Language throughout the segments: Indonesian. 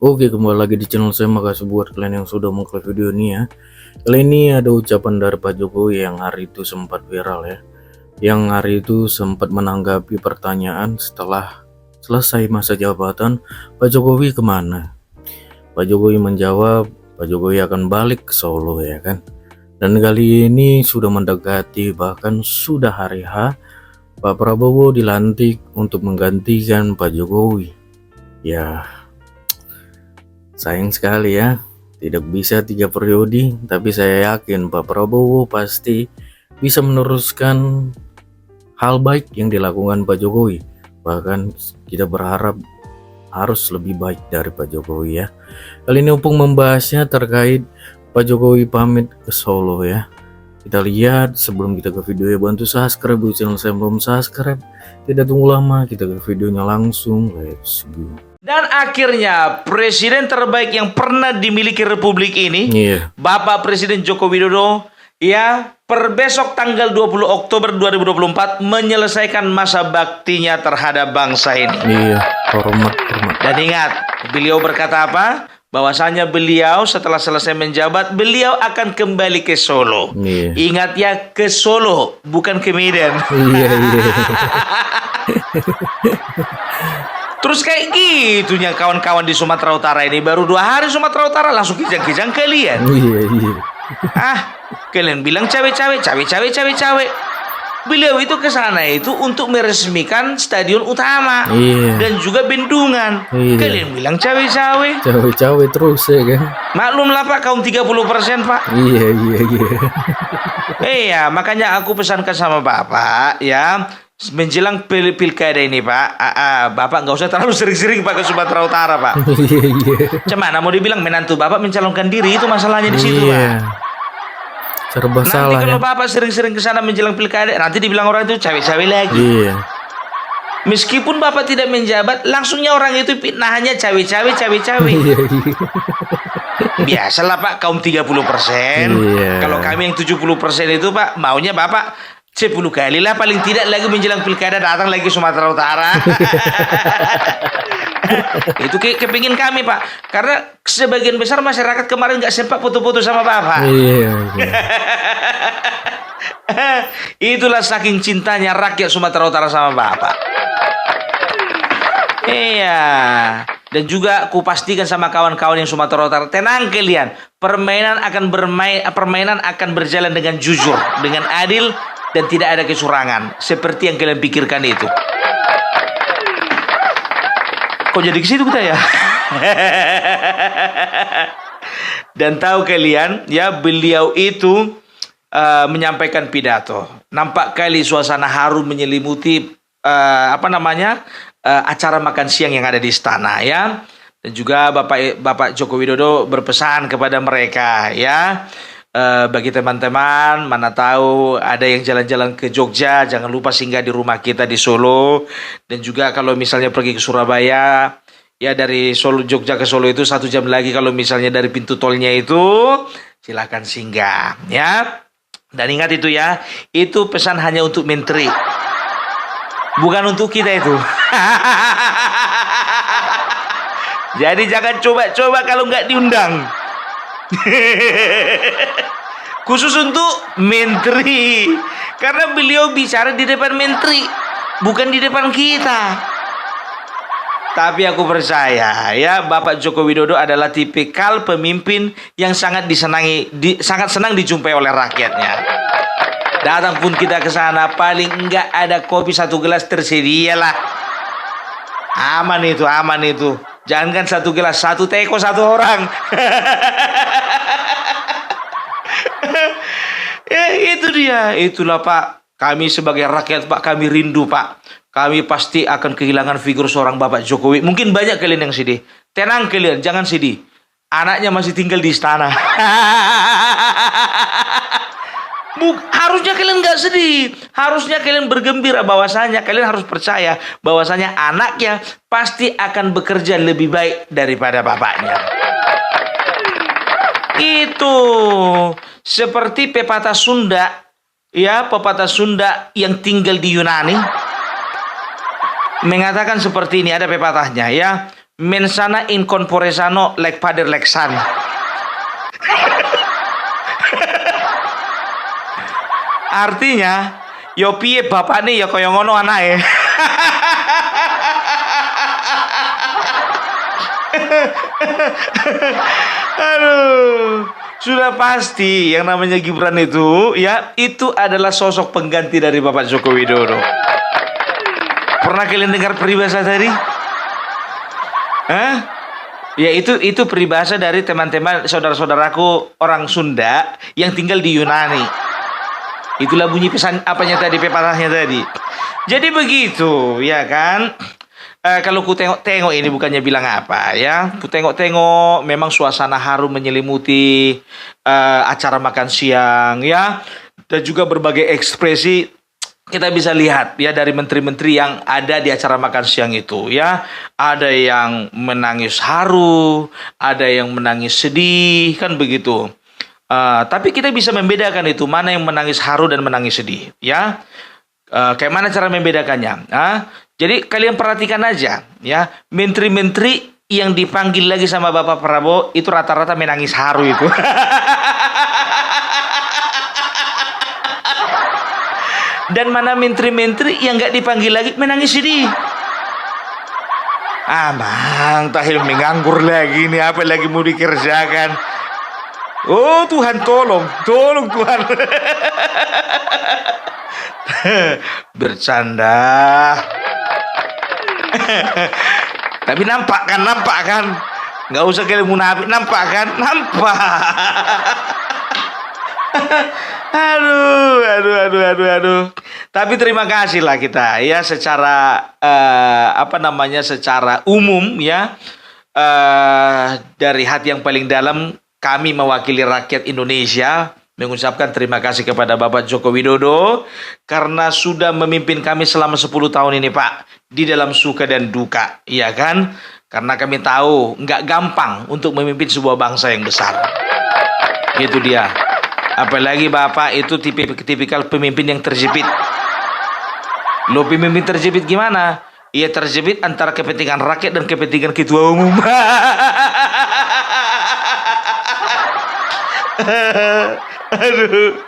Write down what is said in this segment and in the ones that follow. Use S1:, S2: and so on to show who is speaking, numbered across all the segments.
S1: Oke, kembali lagi di channel saya. Makasih buat kalian yang sudah mengklik video ini ya. Kali ini ada ucapan dari Pak Jokowi yang hari itu sempat viral ya. Yang hari itu sempat menanggapi pertanyaan setelah selesai masa jabatan, Pak Jokowi kemana? Pak Jokowi menjawab, Pak Jokowi akan balik ke Solo ya kan. Dan kali ini sudah mendekati, bahkan sudah hari H, Pak Prabowo dilantik untuk menggantikan Pak Jokowi. Ya, sayang sekali ya, tidak bisa 3 periode, tapi saya yakin Pak Prabowo pasti bisa meneruskan hal baik yang dilakukan Pak Jokowi. Bahkan kita berharap harus lebih baik dari Pak Jokowi ya. Kali ini Opung membahasnya terkait Pak Jokowi pamit ke Solo ya. Kita lihat sebelum kita ke video ya, bantu subscribe di channel saya belum subscribe. Tidak tunggu lama, kita ke videonya langsung. Let's go.
S2: Dan akhirnya presiden terbaik yang pernah dimiliki republik ini, Bapak Presiden Joko Widodo, ya, per besok tanggal 20 Oktober 2024 menyelesaikan masa baktinya terhadap bangsa ini.
S1: Hormat.
S2: Dan ingat, beliau berkata apa? Bahwasanya beliau setelah selesai menjabat, beliau akan kembali ke Solo. Ingat ya, ke Solo, bukan ke Medan. Terus kayak gitunya kawan-kawan di Sumatera Utara ini, baru 2 hari Sumatera Utara langsung kijang-kijang kalian. Kalian bilang cawe-cawe. Beliau itu ke sana itu untuk meresmikan stadion utama dan juga bendungan. Kalian bilang cawe-cawe.
S1: Cawe-cawe terus ya kan.
S2: Maklumlah Pak, kaum 30% Pak. Iya, makanya aku pesankan sama Bapak ya, menjelang pilkada ini Pak, Bapak nggak usah terlalu sering-sering Pak ke Sumatera Utara Pak. Cuman mau dibilang menantu Bapak mencalonkan diri, itu masalahnya di situ Pak.
S1: Serba
S2: nanti
S1: salah
S2: kalau
S1: ya.
S2: Bapak sering-sering ke sana menjelang pilkada, nanti dibilang orang itu cawe-cawe lagi. Meskipun Bapak tidak menjabat, langsungnya orang itu fitnahannya cawe-cawe. Biasalah Pak, kaum 30%. Kalau kami yang 70% itu Pak, maunya Bapak 10 kali lah paling tidak lagi menjelang pilkada datang lagi Sumatera Utara. Itu kepingin kami Pak, karena sebagian besar masyarakat kemarin nggak sempat foto-foto sama Bapak. Itulah saking cintanya rakyat Sumatera Utara sama Bapak. Dan juga aku pastikan sama kawan-kawan yang Sumatera Utara, tenang kalian, permainan akan berjalan dengan jujur, dengan adil, dan tidak ada kecurangan seperti yang kalian pikirkan itu. Kok jadi ke situ kita ya? Dan tahu kalian ya, beliau itu menyampaikan pidato. Nampak kali suasana harum menyelimuti acara makan siang yang ada di istana ya. Dan juga Bapak Joko Widodo berpesan kepada mereka ya, bagi teman-teman, mana tahu ada yang jalan-jalan ke Jogja, jangan lupa singgah di rumah kita di Solo. Dan juga kalau misalnya pergi ke Surabaya, ya dari Jogja ke Solo itu 1 jam lagi. Kalau misalnya dari pintu tolnya itu, silakan singgah ya. Dan ingat itu ya, itu pesan hanya untuk menteri, bukan untuk kita itu. Jadi jangan coba-coba kalau nggak diundang. Khusus untuk menteri, karena beliau bicara di depan menteri, bukan di depan kita. Tapi aku percaya ya, Bapak Joko Widodo adalah tipikal pemimpin yang sangat sangat senang dijumpai oleh rakyatnya. Datang pun kita ke sana, paling enggak ada kopi 1 gelas tersedia lah. Aman itu. Jangankan 1 gelas, 1 teko 1 orang. Itu dia. Itulah Pak, kami sebagai rakyat Pak, kami rindu Pak. Kami pasti akan kehilangan figur seorang Bapak Jokowi. Mungkin banyak kalian yang sedih. Tenang kalian, jangan sedih. Anaknya masih tinggal di istana. Harusnya kalian nggak sedih. Harusnya kalian bergembira, bahwasanya kalian harus percaya bahwasanya anaknya pasti akan bekerja lebih baik daripada bapaknya. Itu seperti pepatah Sunda ya, pepatah Sunda yang tinggal di Yunani mengatakan seperti ini, ada pepatahnya ya. mensana in corpore sano lek pader lek san. Artinya, yo piye bapak nih ya kaya ngono anake. Aduh, sudah pasti yang namanya Gibran itu ya, itu adalah sosok pengganti dari Bapak Joko Widodo. Pernah kalian dengar peribahasa tadi? Hah? Ya itu peribahasa dari teman-teman saudara-saudaraku orang Sunda yang tinggal di Yunani. Itulah bunyi pesan apanya tadi, pepatahnya tadi. Jadi begitu, ya kan? Kalau ku tengok-tengok ini bukannya bilang apa ya, ku tengok-tengok memang suasana harum menyelimuti acara makan siang ya, dan juga berbagai ekspresi kita bisa lihat ya dari menteri-menteri yang ada di acara makan siang itu ya. Ada yang menangis haru, ada yang menangis sedih, kan begitu. Tapi kita bisa membedakan itu mana yang menangis haru dan menangis sedih ya. Kayak mana cara membedakannya? Jadi kalian perhatikan aja ya, menteri-menteri yang dipanggil lagi sama Bapak Prabowo itu rata-rata menangis haru itu. Dan mana menteri-menteri yang nggak dipanggil lagi menangis sedih. Bang Tahil menganggur lagi nih, apa lagi mau dikerjakan? Oh Tuhan, tolong Tuhan. Bercanda. Tapi nampak kan? Nggak usah kalian munafik, nampak kan? Nampak. Aduh. Tapi terima kasih lah kita ya secara secara umum ya, dari hati yang paling dalam kami mewakili rakyat Indonesia mengucapkan terima kasih kepada Bapak Joko Widodo karena sudah memimpin kami selama 10 tahun ini Pak, di dalam suka dan duka, ya kan? Karena kami tahu nggak gampang untuk memimpin sebuah bangsa yang besar. Gitu dia. Apalagi Bapak itu tipikal pemimpin yang terjepit. Lo pemimpin terjepit gimana? Ia terjepit antara kepentingan rakyat dan kepentingan ketua umum. Aduh.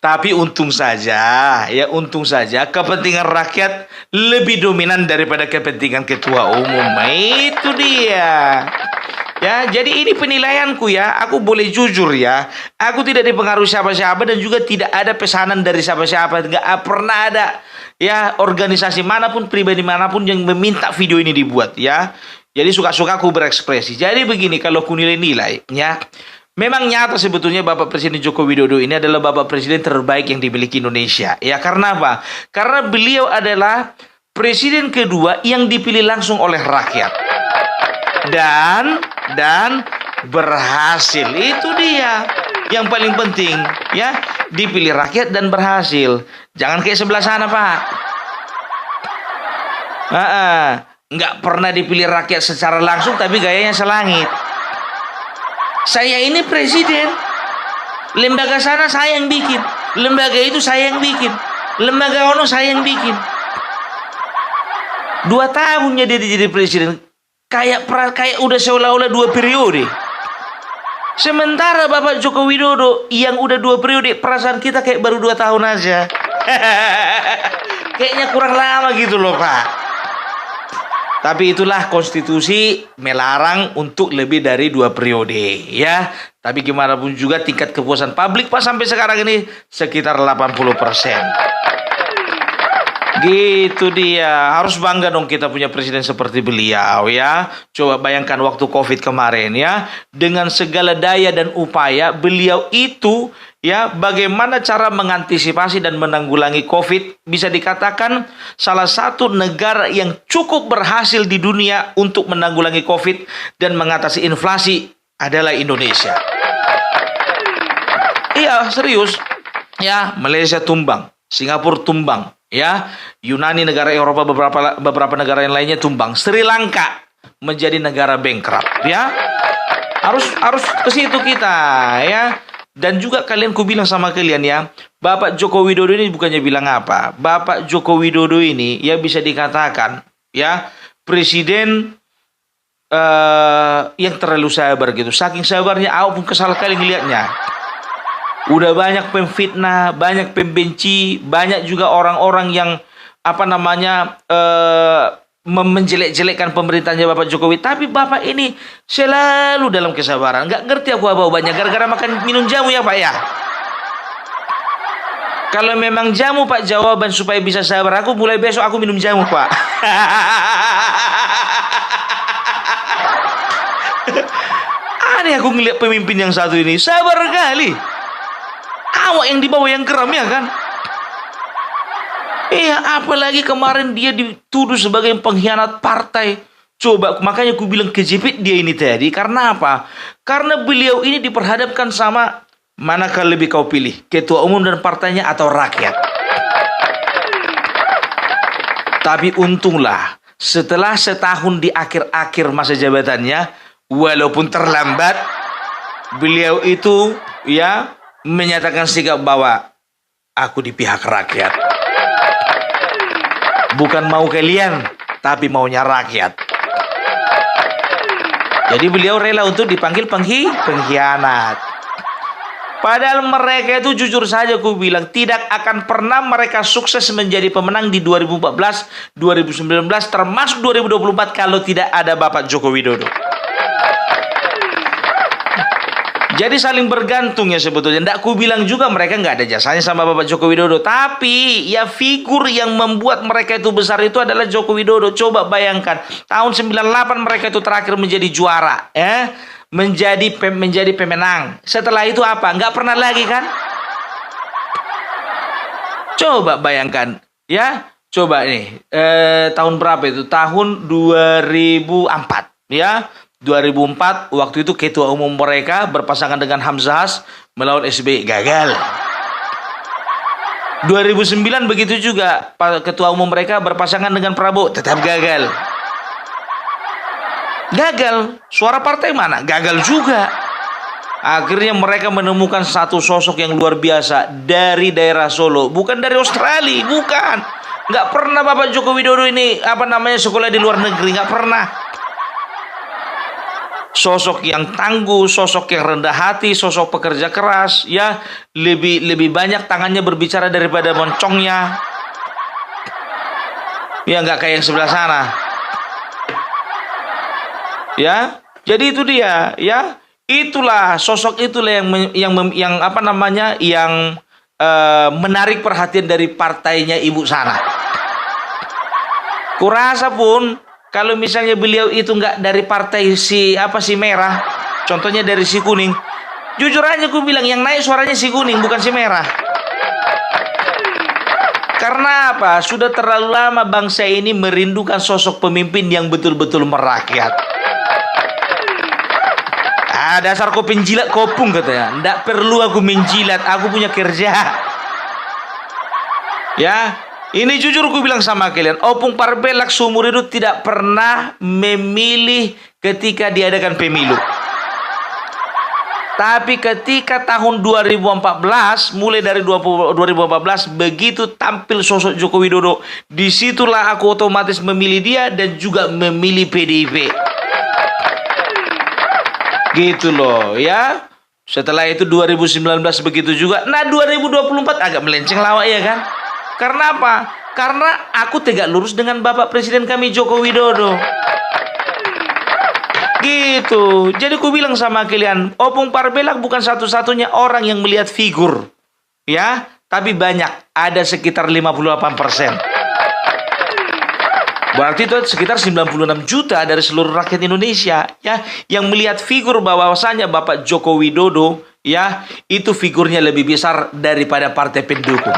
S2: Tapi untung saja kepentingan rakyat lebih dominan daripada kepentingan ketua umum. Itu dia. Ya, jadi ini penilaianku ya. Aku boleh jujur ya. Aku tidak dipengaruhi siapa-siapa dan juga tidak ada pesanan dari siapa-siapa. Enggak pernah ada ya organisasi manapun, pribadi manapun yang meminta video ini dibuat ya. Jadi suka-suka aku berekspresi. Jadi begini, kalau aku nilai-nilai ya, memang nyata sebetulnya Bapak Presiden Joko Widodo ini adalah Bapak Presiden terbaik yang dimiliki Indonesia. Ya karena apa? Karena beliau adalah presiden kedua yang dipilih langsung oleh rakyat. Dan berhasil. Itu dia yang paling penting ya, dipilih rakyat dan berhasil. Jangan kayak sebelah sana Pak. Nggak pernah dipilih rakyat secara langsung tapi gayanya selangit. Saya ini presiden, lembaga sana saya yang bikin, lembaga itu saya yang bikin, lembaga ono saya yang bikin. 2 tahunnya dia jadi presiden, kayak udah seolah-olah 2 periode. Sementara Bapak Joko Widodo yang udah 2 periode, perasaan kita kayak baru 2 tahun aja. Kayaknya kurang lama gitu loh Pak. Tapi itulah konstitusi melarang untuk lebih dari 2 periode ya. Tapi gimana pun juga tingkat kepuasan publik Pak sampai sekarang ini sekitar 80%. Gitu dia. Harus bangga dong kita punya presiden seperti beliau ya. Coba bayangkan waktu Covid kemarin ya. Dengan segala daya dan upaya beliau itu ya, bagaimana cara mengantisipasi dan menanggulangi Covid, bisa dikatakan salah satu negara yang cukup berhasil di dunia untuk menanggulangi Covid dan mengatasi inflasi adalah Indonesia. Iya, serius. Ya, Malaysia tumbang, Singapura tumbang, ya, Yunani negara Eropa beberapa negara yang lainnya tumbang. Sri Lanka menjadi negara bankrupt, ya. Harus ke situ kita, ya. Dan juga kalian, ku bilang sama kalian ya, Bapak Joko Widodo ini bukannya bilang apa. Bapak Joko Widodo ini ya bisa dikatakan ya presiden yang terlalu sabar gitu. Saking sabarnya aku pun kesal kali ngelihatnya. Udah banyak pemfitnah, banyak pembenci, banyak juga orang-orang yang menjelek-jelekkan pemerintahnya Bapak Jokowi. Tapi Bapak ini selalu dalam kesabaran. Nggak ngerti aku apa obatnya. Gara-gara makan minum jamu ya Pak ya. Kalau memang jamu Pak jawaban supaya bisa sabar, aku mulai besok aku minum jamu Pak. Aneh aku ngeliat pemimpin yang satu ini sabar kali. Awak yang dibawa yang geram ya kan? Iya, apalagi kemarin dia dituduh sebagai pengkhianat partai. Coba, makanya aku bilang kejepit dia ini tadi. Karena apa? Karena beliau ini diperhadapkan sama manakah lebih kau pilih? Ketua umum dan partainya atau rakyat? Tapi untunglah, setelah setahun di akhir-akhir masa jabatannya, walaupun terlambat, beliau itu ya menyatakan sikap bahwa aku di pihak rakyat. Bukan mau kalian, tapi maunya rakyat. Jadi beliau rela untuk dipanggil pengkhianat. Padahal mereka itu jujur saja aku bilang tidak akan pernah mereka sukses menjadi pemenang di 2014, 2019, termasuk 2024 kalau tidak ada Bapak Joko Widodo. Jadi saling bergantung ya sebetulnya. Nggak ku bilang juga mereka nggak ada jasanya sama Bapak Joko Widodo. Tapi ya figur yang membuat mereka itu besar itu adalah Joko Widodo. Coba bayangkan. Tahun 98 mereka itu terakhir menjadi juara. Menjadi pemenang. Setelah itu apa? Nggak pernah lagi kan? Coba bayangkan. Ya. Coba nih. Tahun berapa itu? Tahun 2004. Ya. 2004 waktu itu ketua umum mereka berpasangan dengan Hamzahas melawan SBY, gagal. 2009 begitu juga ketua umum mereka berpasangan dengan Prabowo, tetap gagal. Gagal. Suara partai mana? Gagal juga. Akhirnya mereka menemukan satu sosok yang luar biasa dari daerah Solo, bukan dari Australia, bukan. Nggak pernah Bapak Joko Widodo ini sekolah di luar negeri, nggak pernah. Sosok yang tangguh, sosok yang rendah hati, sosok pekerja keras, ya lebih banyak tangannya berbicara daripada moncongnya. Ya nggak kayak yang sebelah sana. Ya, jadi itu dia, ya itulah sosok itulah yang menarik perhatian dari partainya ibu sana. Kurasa pun kalau misalnya beliau itu nggak dari partai si merah, contohnya dari si kuning, jujur aja aku bilang yang naik suaranya si kuning bukan si merah. Karena apa? Sudah terlalu lama bangsa ini merindukan sosok pemimpin yang betul-betul merakyat. Dasar kau penjilat kopung katanya. Nggak perlu aku menjilat, aku punya kerja. Ya. Ini jujur aku bilang sama kalian, Opung Parbelak seumur hidup tidak pernah memilih ketika diadakan pemilu. Tapi ketika tahun 2014, mulai dari 2014, begitu tampil sosok Joko Widodo, disitulah aku otomatis memilih dia dan juga memilih PDIP. Gitu loh ya. Setelah itu 2019 begitu juga. Nah 2024 agak melenceng lawak ya kan. Karena apa? Karena aku tegak lurus dengan Bapak Presiden kami Joko Widodo. Gitu. Jadi aku bilang sama kalian, Opung Parbelak bukan satu-satunya orang yang melihat figur. Ya, tapi banyak. Ada sekitar 58%. Berarti itu sekitar 96 juta dari seluruh rakyat Indonesia. Ya, yang melihat figur bahwasanya Bapak Joko Widodo, ya, itu figurnya lebih besar daripada partai pendukung.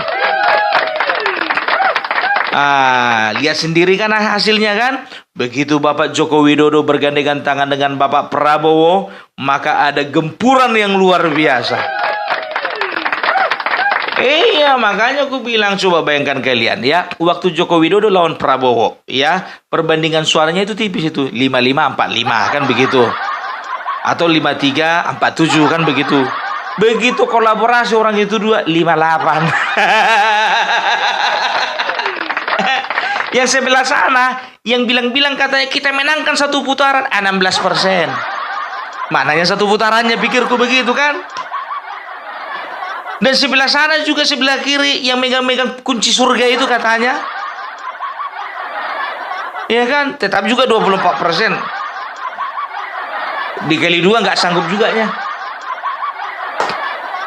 S2: Lihat sendiri kan hasilnya kan. Begitu Bapak Joko Widodo bergandengan tangan dengan Bapak Prabowo, maka ada gempuran yang luar biasa. Iya, makanya aku bilang coba bayangkan kalian ya, waktu Joko Widodo lawan Prabowo, ya, perbandingan suaranya itu tipis itu, 55-45 kan begitu. Atau 53-47 kan begitu. Begitu kolaborasi orang itu dua 58. Yang sebelah sana, yang bilang-bilang katanya kita menangkan 1 putaran, 16%. Maknanya 1 putarannya, pikirku begitu kan. Dan sebelah sana juga, sebelah kiri, yang megang-megang kunci surga itu katanya. Ya kan, tetap juga 24%. Dikali 2 nggak sanggup juga ya.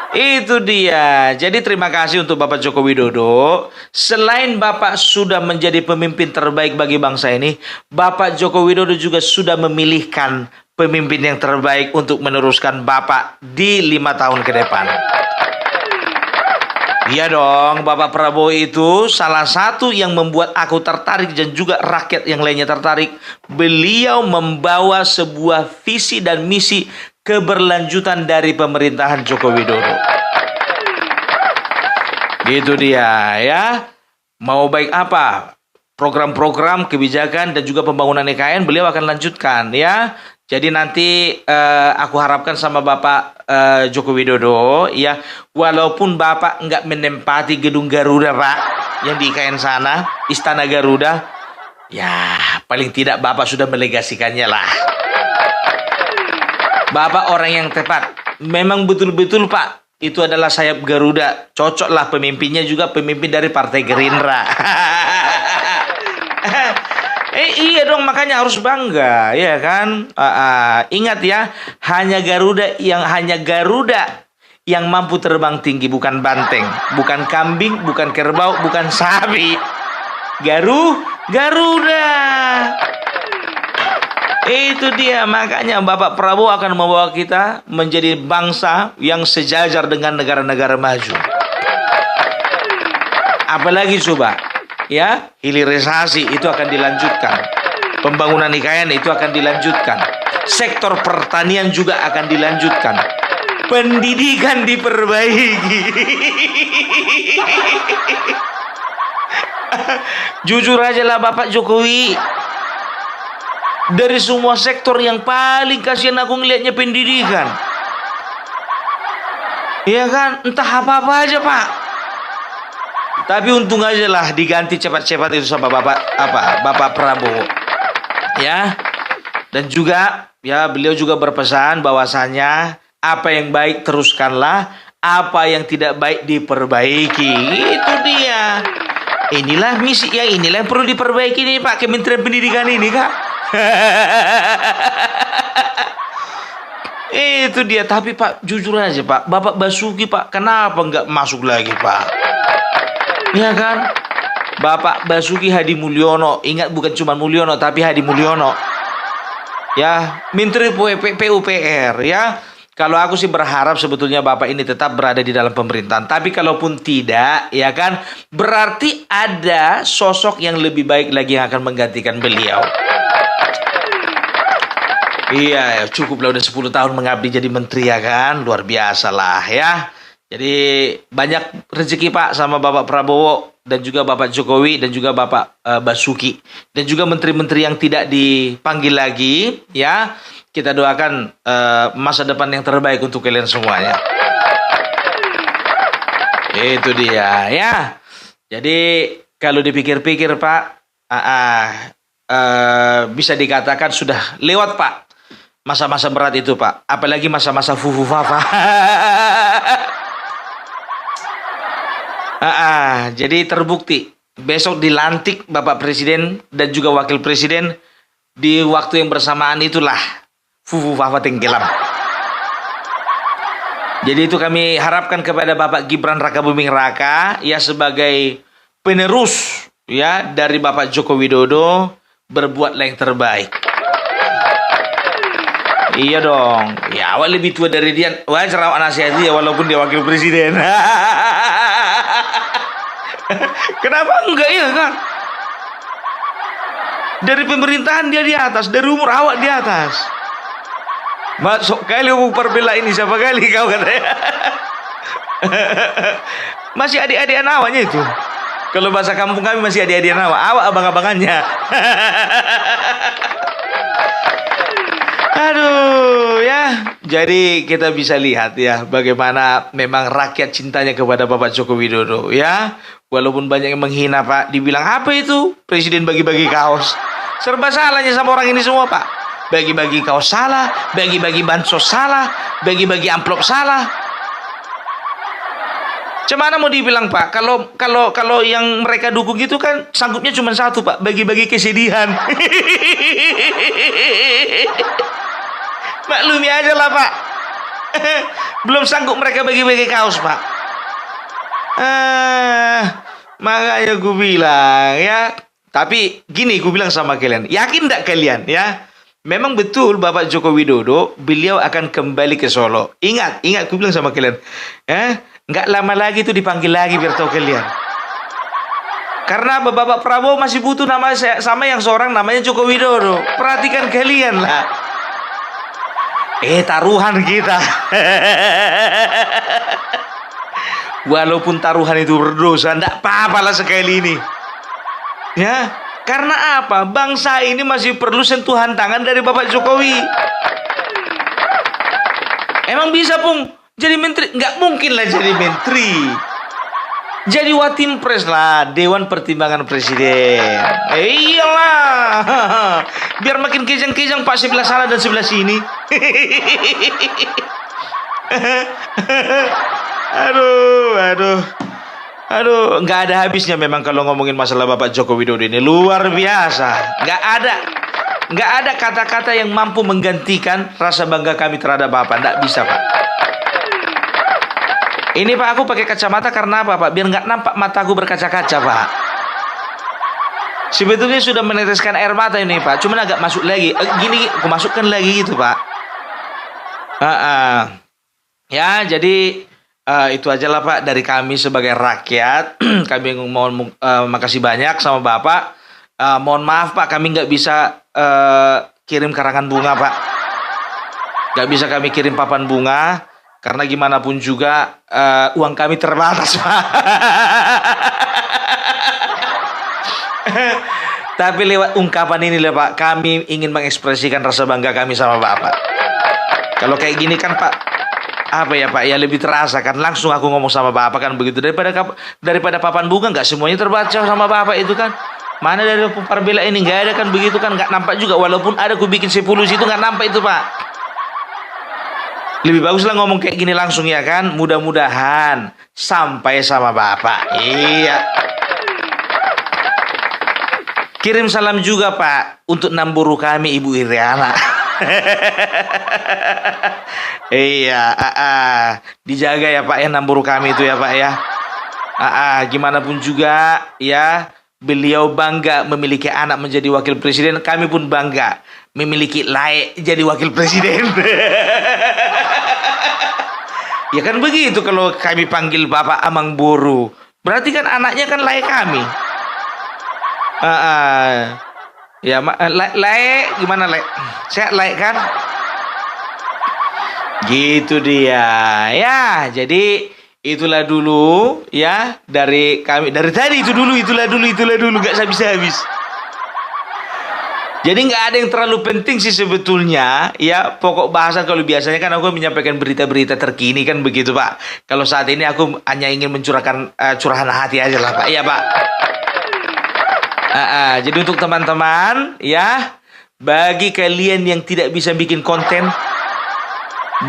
S2: Itu dia. Jadi terima kasih untuk Bapak Joko Widodo. Selain Bapak sudah menjadi pemimpin terbaik bagi bangsa ini, Bapak Joko Widodo juga sudah memilihkan pemimpin yang terbaik untuk meneruskan Bapak di 5 tahun ke depan. Iya dong, Bapak Prabowo itu salah satu yang membuat aku tertarik dan juga rakyat yang lainnya tertarik. Beliau membawa sebuah visi dan misi keberlanjutan dari pemerintahan Joko Widodo. Gitu dia ya. Mau baik apa? Program-program, kebijakan dan juga pembangunan IKN beliau akan lanjutkan ya. Jadi nanti aku harapkan sama Bapak Joko Widodo ya, walaupun Bapak nggak menempati gedung Garuda Pak, yang di IKN sana, Istana Garuda, ya paling tidak Bapak sudah melegasikannya lah. Bapak orang yang tepat. Memang betul-betul Pak, itu adalah sayap Garuda. Cocoklah pemimpinnya juga pemimpin dari Partai Gerindra. Iya dong, makanya harus bangga, ya kan? Ingat ya, hanya Garuda yang mampu terbang tinggi, bukan banteng, bukan kambing, bukan kerbau, bukan sapi. Garuda. Itu dia, makanya Bapak Prabowo akan membawa kita menjadi bangsa yang sejajar dengan negara-negara maju. Apalagi coba, ya, hilirisasi itu akan dilanjutkan. Pembangunan IKN itu akan dilanjutkan. Sektor pertanian juga akan dilanjutkan. Pendidikan diperbaiki. Jujur aja lah Bapak Jokowi. Dari semua sektor yang paling kasihan aku ngelihatnya pendidikan. Iya kan, entah apa-apa aja Pak. Tapi untung aja lah diganti cepat-cepat itu sama Bapak Prabowo. Ya. Dan juga ya beliau juga berpesan bahwasanya apa yang baik teruskanlah, apa yang tidak baik diperbaiki. Itu dia. Inilah misi ya, inilah yang perlu diperbaiki nih Pak Kementerian Pendidikan ini Kak. Itu dia. Tapi Pak, jujur aja Pak, Bapak Basuki Pak, kenapa nggak masuk lagi Pak? Ya kan, Bapak Basuki Hadi Mulyono, ingat bukan cuma Mulyono tapi Hadi Mulyono, ya, Menteri PUPR ya. Kalau aku sih berharap sebetulnya Bapak ini tetap berada di dalam pemerintahan. Tapi kalaupun tidak, ya kan, berarti ada sosok yang lebih baik lagi yang akan menggantikan beliau. Iya, cukuplah udah 10 tahun mengabdi jadi menteri ya kan, luar biasa lah ya. Jadi banyak rezeki Pak sama Bapak Prabowo dan juga Bapak Jokowi dan juga Bapak Basuki dan juga menteri-menteri yang tidak dipanggil lagi ya. Kita doakan masa depan yang terbaik untuk kalian semuanya. Itu dia ya. Jadi kalau dipikir-pikir Pak, bisa dikatakan sudah lewat Pak masa-masa berat itu Pak. Apalagi masa-masa fufu-fafa. Jadi terbukti besok dilantik Bapak Presiden dan juga Wakil Presiden di waktu yang bersamaan itulah fufu-fafa tenggelam. Jadi itu kami harapkan kepada Bapak Gibran Rakabuming Raka ya sebagai penerus ya dari Bapak Joko Widodo, berbuatlah yang terbaik. Iya dong. Ya awal lebih tua dari dia, wajar awak nasihat dia walaupun dia wakil presiden. Kenapa enggak ya kan? Dari pemerintahan dia di atas, dari umur awak di atas. Masuk kali mau perbela ini siapa kali kau katanya. Masih adik-adikan awaknya itu. Kalau bahasa kampung kami masih adik-adikan awak abang-abangannya. Aduh ya, Jadi kita bisa lihat ya bagaimana memang rakyat cintanya kepada Bapak Joko Widodo ya. Walaupun banyak yang menghina Pak, dibilang apa itu? Presiden bagi-bagi kaos. Serba salahnya sama orang ini semua Pak. Bagi-bagi kaos salah, bagi-bagi bansos salah, bagi-bagi amplop salah. Cemana mau dibilang Pak? Kalau yang mereka dukung itu kan sanggupnya cuma satu Pak, bagi-bagi kesedihan. Maklumi aja lah Pak. Belum sanggup mereka bagi-bagi kaos Pak. Makanya gue bilang ya. Tapi gini gue bilang sama kalian, yakin tidak kalian ya? Memang betul Bapak Joko Widodo beliau akan kembali ke Solo. Ingat gue bilang sama kalian, nggak lama lagi tuh dipanggil lagi biar tahu kalian. Karena Bapak Prabowo masih butuh nama sama yang seorang namanya Joko Widodo. Perhatikan kalian lah. Taruhan kita. Walaupun taruhan itu berdosa, enggak apa-apa lah sekali ini. Ya, karena apa? Bangsa ini masih perlu sentuhan tangan dari Bapak Jokowi. Emang bisa Pung jadi menteri? Nggak mungkin lah jadi menteri. Jadi Watimpres lah, Dewan Pertimbangan Presiden. Iyalah. Biar makin kejang-kejang Pak sebelah sana dan sebelah sini. Aduh, nggak ada habisnya memang kalau ngomongin masalah Bapak Joko Widodo ini. Luar biasa. Nggak ada kata-kata yang mampu menggantikan rasa bangga kami terhadap Bapak. Nggak bisa Pak. Ini Pak, aku pakai kacamata karena apa Pak? Biar nggak nampak mataku berkaca-kaca Pak. Sebetulnya sudah meneteskan air mata ini Pak. Cuman agak masuk lagi. Gini, aku masukkan lagi gitu Pak. Ya, jadi itu aja lah Pak dari kami sebagai rakyat. Kami mohon makasih banyak sama Bapak. Mohon maaf Pak, kami nggak bisa kirim karangan bunga Pak. Nggak bisa kami kirim papan bunga. Karena gimana pun juga uang kami terbatas Pak. Tapi lewat ungkapan ini lah Pak, kami ingin mengekspresikan rasa bangga kami sama Bapak. Kalau kayak gini kan Pak, apa ya Pak, ya lebih terasa kan, langsung aku ngomong sama Bapak kan begitu. Daripada papan bunga nggak semuanya terbaca sama Bapak itu kan. Mana dari Parbela ini nggak ada kan begitu kan, nggak nampak juga. Walaupun ada aku bikin 10 situ nggak nampak itu Pak. Lebih baguslah ngomong kayak gini langsung ya kan. Mudah-mudahan sampai sama Bapak. Iya. Kirim salam juga Pak untuk namburu kami Ibu Iriana. Iya, dijaga ya Pak ya namburu kami itu ya Pak ya. Gimana pun juga ya, beliau bangga memiliki anak menjadi wakil presiden. Kami pun bangga memiliki Laek jadi wakil presiden. Ya kan begitu kalau kami panggil Bapak Amang Boru. Berarti kan anaknya kan Laek kami. Ya, Laek gimana Laek? Sehat Laek kan? Gitu dia. Ya, jadi itulah dulu ya dari kami. Dari tadi itulah dulu gak habis-habis. Jadi nggak ada yang terlalu penting sih sebetulnya ya, pokok bahasan. Kalau biasanya kan aku menyampaikan berita-berita terkini kan begitu Pak. Kalau saat ini aku hanya ingin mencurahkan curahan hati aja lah Pak. Iya Pak. Jadi untuk teman-teman ya, bagi kalian yang tidak bisa bikin konten,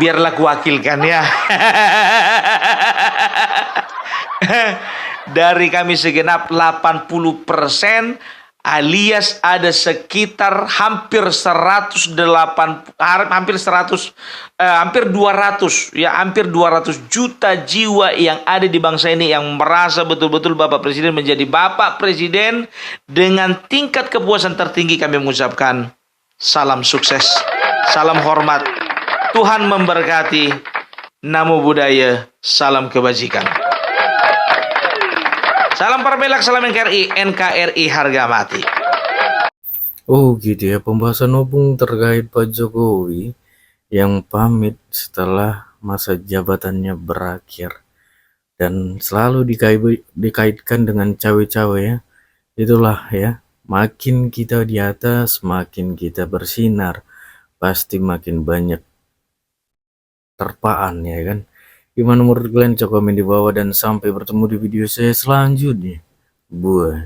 S2: biarlah kuwakilkan ya. Dari kami segenap 80%, alias ada sekitar hampir 200 juta jiwa yang ada di bangsa ini yang merasa betul-betul Bapak Presiden menjadi Bapak Presiden. Dengan tingkat kepuasan tertinggi kami mengucapkan salam sukses, salam hormat, Tuhan memberkati, namo buddhaya, salam kebajikan. Salam Parbelak, salam NKRI harga mati.
S1: Oh gitu ya, pembahasan opung terkait Pak Jokowi yang pamit setelah masa jabatannya berakhir dan selalu dikaitkan dengan cawe-cawe ya. Itulah ya, makin kita di atas, makin kita bersinar, pasti makin banyak terpaan ya kan. Gimana menurut kalian? Coba komen di bawah dan sampai bertemu di video saya selanjutnya. Buat